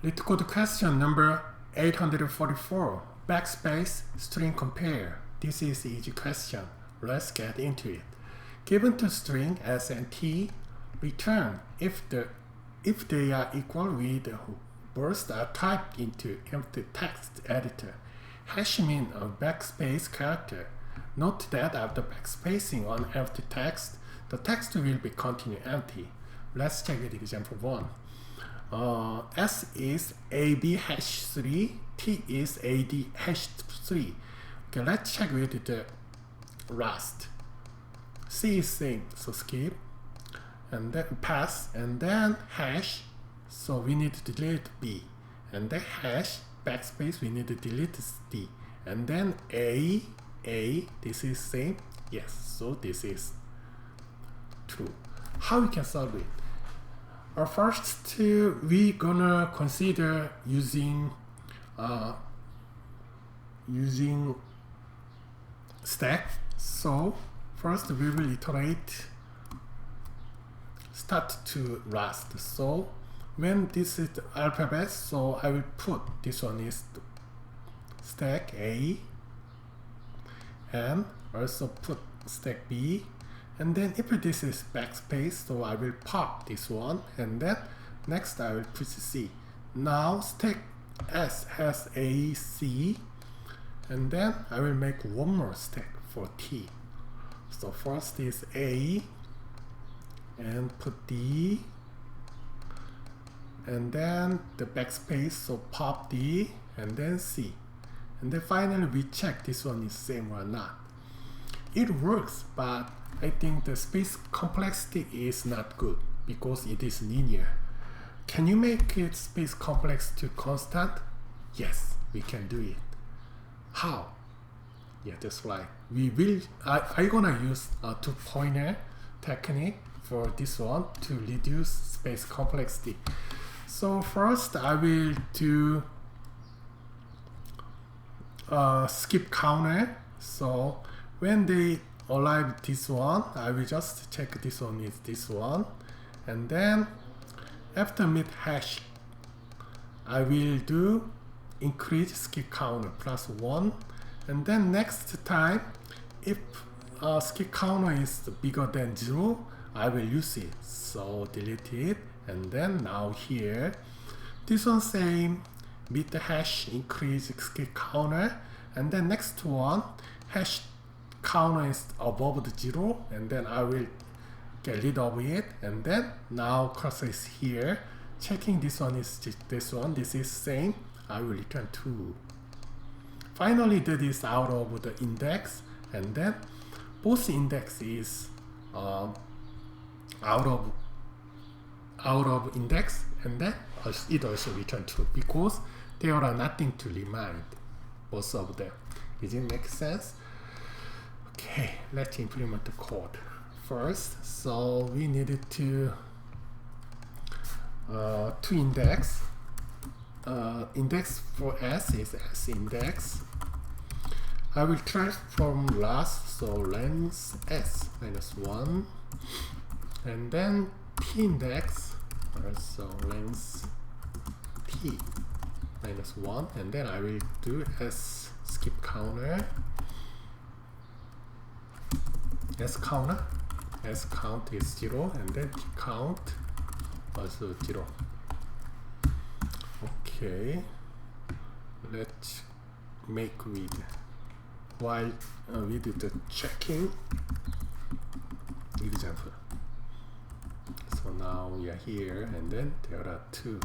LeetCode question number 844. Backspace string compare. This is easy question. Let's get into it. Given two string s and t, return if they are equal with bursts are typed into empty text editor. Hash mean a backspace character. Note that after backspacing on empty text, the text will be continue empty. Let's check with example 1. S is AB hash 3, T is AD hash 3. Okay, let's check with the last. C is same, so skip. And then pass, and then hash, so we need to delete B. And then hash, backspace, we need to delete D. And then A, this is same, yes, so this is true. How we can solve it? First, we gonna consider using stack. So first we will iterate start to last. So when this is the alphabet, so I will put this one is stack A, and also put stack B. And then if this is backspace, so I will pop this one, and then next I will push C. Now stack S has A, C, and then I will make one more stack for T. So first is A, and put D, and then the backspace, so pop D, and then C. And then finally we check this one is same or not. It works, but I think the space complexity is not good because it is linear. Can you make it space complex to constant? Yes, we can do it. How? Yeah, that's right. I'm gonna use a two-pointer technique for this one to reduce space complexity. So first I will do skip counter. So when they arrive this one, I will just check this one is this one, and then after mid hash I will do increase skip counter plus 1, and then next time if skip counter is bigger than 0, I will use it, so delete it. And then now here this one same with the hash increase skip counter, and then next one hash counter is above the 0, and then I will get rid of it. And then now cursor is here, checking this one is this one, this is same, I will return 2. Finally that is out of the index, and then both index is out of index, and then it also return 2 because there are nothing to remind both of them. Does it make sense? Okay, let's implement the code first. So we needed to index. Index for S is S index. I will transform last, so length S minus 1, and then T index, also length T minus 1, and then I will do S skip counter. S count is 0, and then T count also 0. Okay, let's make with while we do the checking example. So now we are here, and then there are two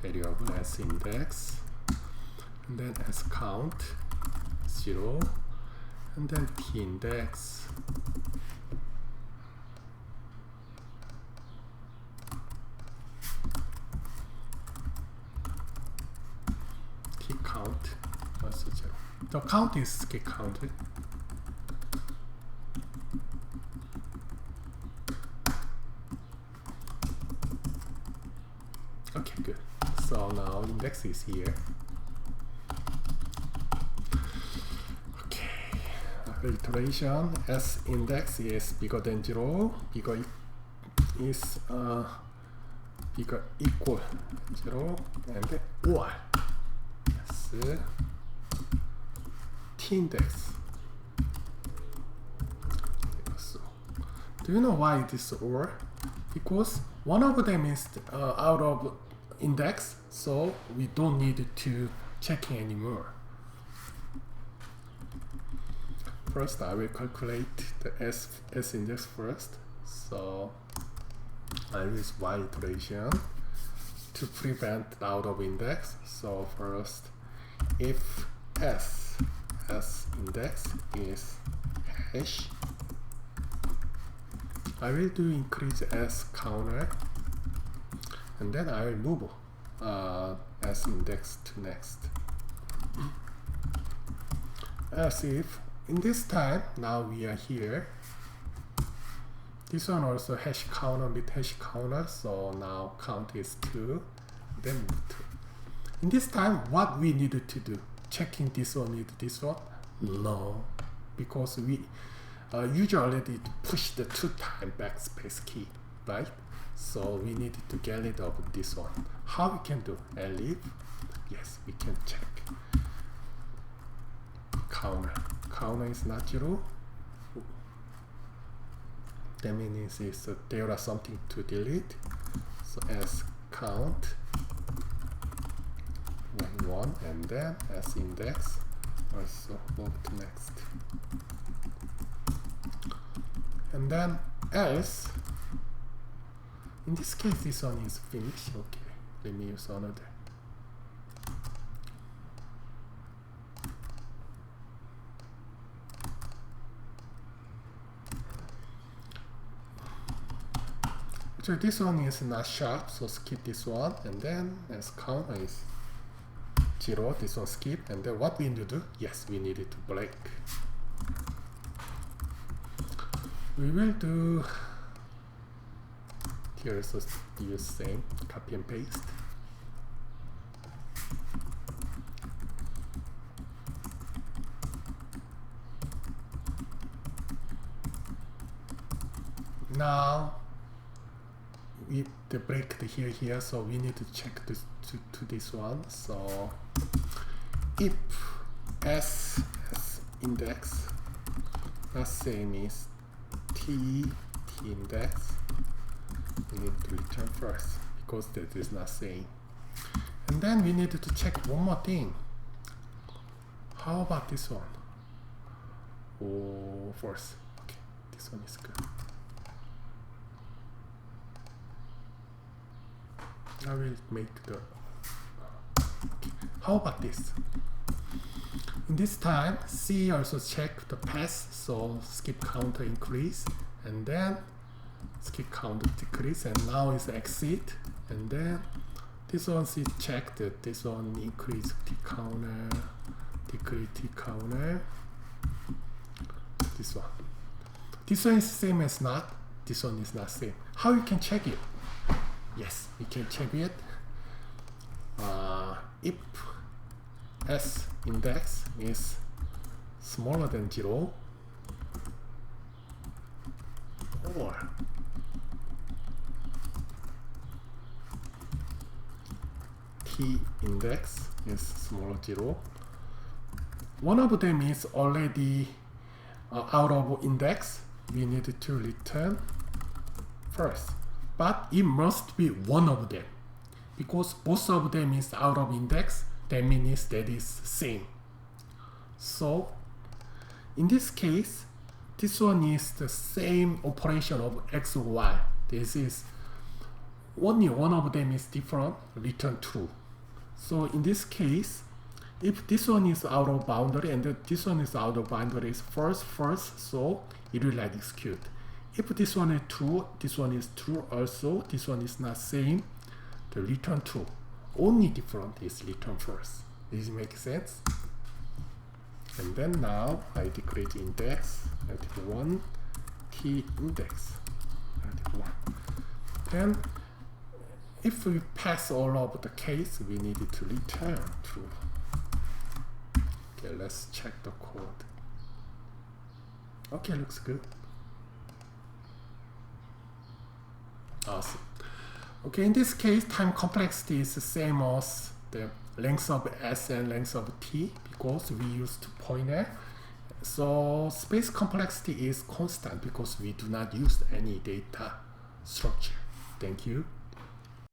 variables, S index, and then S count 0, and then T index, T count also 0. The count is get counted. Okay, good. So now index is here. Iteration S index is bigger than 0, equal 0 and or yes, t index. So, do you know why this or? Because one of them is out of index, so we don't need to check anymore. First, I will calculate the S index first. So I use y iteration to prevent out of index. So first, if S index is hash, I will do increase S counter, and then I will move S index to next. As if in this time, now we are here. This one also hash counter with hash counter, so now count is 2, then move 2. In this time, what we needed to do? Checking this one with this one? No, because we usually need to push the 2-time backspace key, right? So we needed to get rid of this one. How we can do? Leave? Yes, we can check. Counter is not 0. That means there are something to delete. So S count 1 and then S index also move to next. And then else, in this case this one is finished. Okay, let me use another. So this one is not sharp, so skip this one, and then as counter is 0, this one skip, and then what we need to do? Yes, we need it to break. We will do here, so use same, copy and paste. Now we the break the here, so we need to check this to this one. So if S index the same is T index, we need to return first because that is not same. And then we need to check one more thing. How about this one? Oh, first. Okay, this one is good. I will make the okay. How about this? In this time, C also check the pass, so skip counter increase, and then skip counter decrease, and now is exit, and then this one C check that this one increase T counter, decrease T counter. This one. This one is same as not. This one is not same. How you can check it? Yes, we can check it. If S index is smaller than 0, or T index is smaller 0, one of them is already out of index, we need to return first. But it must be one of them, because both of them is out of index, that means that is same. So in this case, this one is the same operation of x or y. This is only one of them is different, return true. So in this case, if this one is out of boundary and this one is out of boundary is first, so it will execute. If this one is true, this one is true also, this one is not same, the return true. Only different is return first. Does it make sense? And then now I decrease index, I 1, T index, I 1. Then if we pass all of the case, we need to return true. Okay, let's check the code. Okay, looks good. Awesome. Okay, in this case, time complexity is the same as the length of S and length of T because we use 2.8. So space complexity is constant because we do not use any data structure. Thank you.